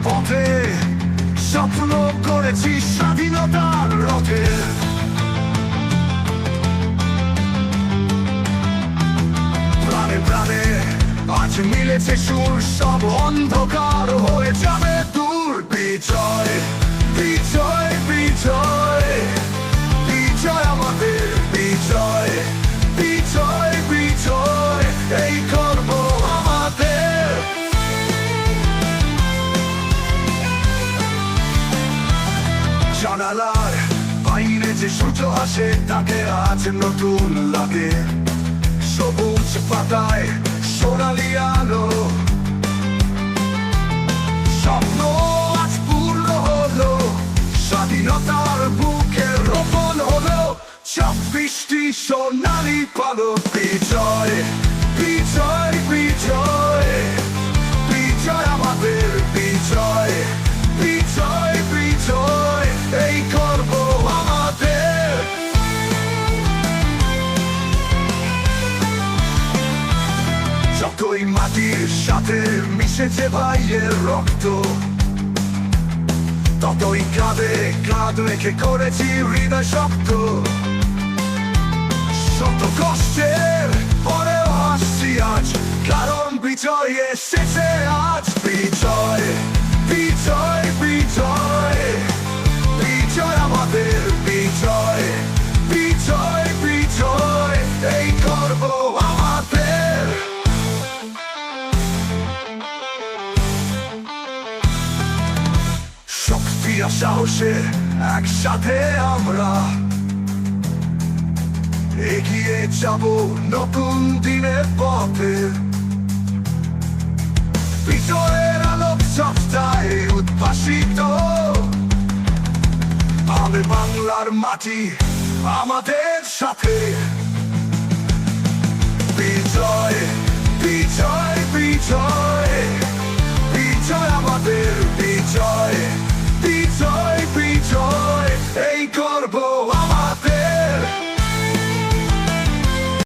পথে স্বপ্ন করেছি স্বাধীনতার রথে। প্রাণে প্রাণে আজ মিলেছে সুর, সব অন্ধকার হয়ে যাবে দূর। বিজয় বিজয় বিজয় বিজয় আমাদের, বিজয় বিজয় বিজয় এই গর্ব আমাদের। জানালার বাইরে যে সূর্য আসে তাকে আজ নতুন লাগে। সবুজ পাতায় সোনালি আলো, স্বপ্ন আজ পূর্ণ হলো, স্বাধীনতার বুকে রোপণ হলো 26টি সোনালি পালক। বিজয় বিজয় বিজয় বিজয় আমাদের, বিজয় বিজয় বিজয় এই গর্ব আমাদের। যতই মাটির সাথে মিশেছে ভাইয়ের রক্ত, ততই কাঁধে কাঁধ রেখে করেছি হৃদয় শক্ত। শত কষ্টের পরেও হাসছি আজ, কারণ বিজয় এসেছে আজ। বিজয় বিজয় বিজয় বিজয় আমাদের, বিজয় বিজয় বিজয় এই গর্ব আমাদের। শক্তি আর সাহসে একসাথে আমরা এগিয়ে যাব নতুন দিনের পথে। বিজয়ের আলোক সপ্তাহে উদ্ভাসিত হবে বাংলার মাটি আমাদের সাথে। বিজয় বিজয় বিজয়